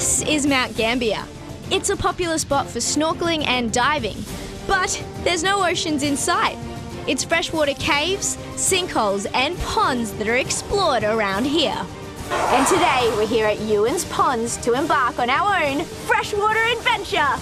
This is Mount Gambier. It's a popular spot for snorkeling and diving, but there's no oceans in sight. It's freshwater caves, sinkholes and ponds that are explored around here. And today we're here at Ewens Ponds to embark on our own freshwater adventure.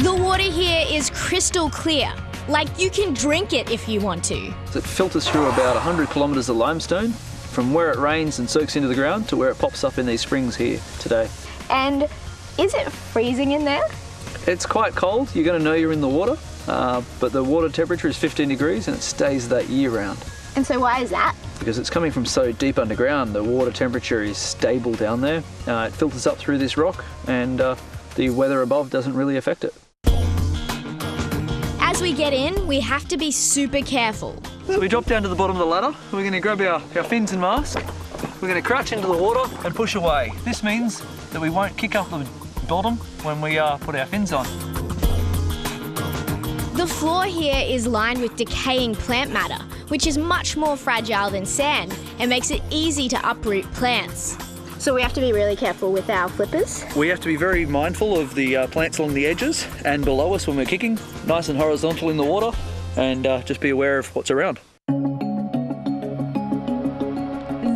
The water here is crystal clear, like you can drink it if you want to. It filters through about 100 kilometres of limestone from where it rains and soaks into the ground to where it pops up in these springs here today. And is it freezing in there? It's quite cold, you're going to know you're in the water, but the water temperature is 15 degrees and it stays that year round. And so why is that? Because it's coming from so deep underground, the water temperature is stable down there. It filters up through this rock and the weather above doesn't really affect it. As we get in, we have to be super careful. So we drop down to the bottom of the ladder, we're going to grab our fins and mask, we're going to crouch into the water and push away. This means that we won't kick up the bottom when we put our fins on. The floor here is lined with decaying plant matter, which is much more fragile than sand and makes it easy to uproot plants. So we have to be really careful with our flippers. We have to be very mindful of the plants along the edges and below us when we're kicking, nice and horizontal in the water, and just be aware of what's around.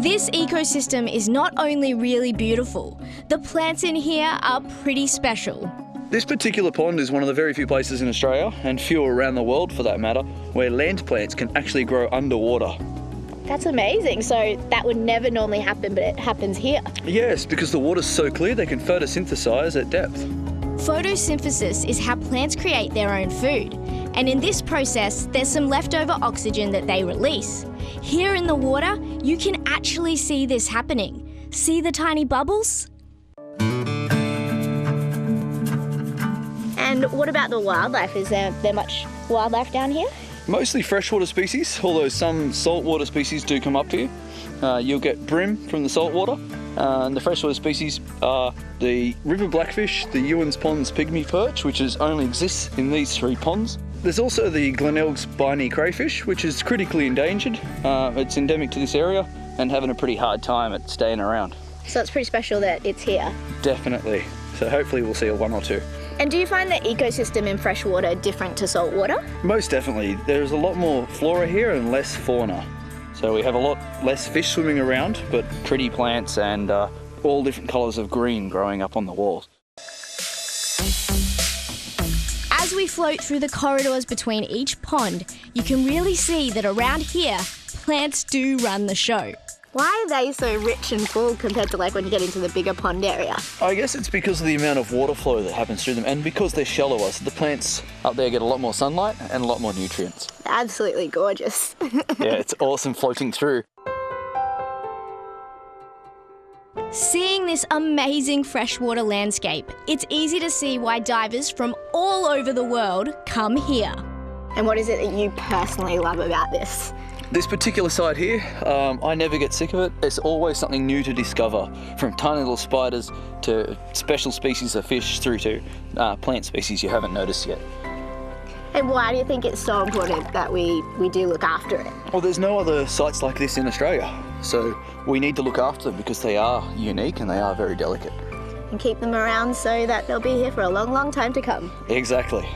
This ecosystem is not only really beautiful, the plants in here are pretty special. This particular pond is one of the very few places in Australia, and few around the world for that matter, where land plants can actually grow underwater. That's amazing. So that would never normally happen, but it happens here. Yes, because the water's so clear they can photosynthesize at depth. Photosynthesis is how plants create their own food. And in this process, there's some leftover oxygen that they release. Here in the water, you can actually see this happening. See the tiny bubbles? And what about the wildlife? Is there much wildlife down here? Mostly freshwater species, although some saltwater species do come up here. You'll get bream from the saltwater, and the freshwater species are the river blackfish, the Ewens Ponds pygmy perch, which only exists in these three ponds. There's also the Glenelg's spiny crayfish, which is critically endangered. It's endemic to this area and having a pretty hard time at staying around. So it's pretty special that it's here. Definitely. So hopefully we'll see one or two. And do you find the ecosystem in freshwater different to saltwater? Most definitely. There's a lot more flora here and less fauna. So we have a lot less fish swimming around, but pretty plants and all different colours of green growing up on the walls. As we float through the corridors between each pond, you can really see that around here, plants do run the show. Why are they so rich and full compared to like when you get into the bigger pond area? I guess it's because of the amount of water flow that happens through them and because they're shallower. So the plants up there get a lot more sunlight and a lot more nutrients. Absolutely gorgeous. Yeah, it's awesome floating through. Seeing this amazing freshwater landscape, it's easy to see why divers from all over the world come here. And what is it that you personally love about this? This particular site here, I never get sick of it. There's always something new to discover, from tiny little spiders to special species of fish through to plant species you haven't noticed yet. And why do you think it's so important that we do look after it? Well, there's no other sites like this in Australia, so we need to look after them because they are unique and they are very delicate. And keep them around so that they'll be here for a long, long time to come. Exactly.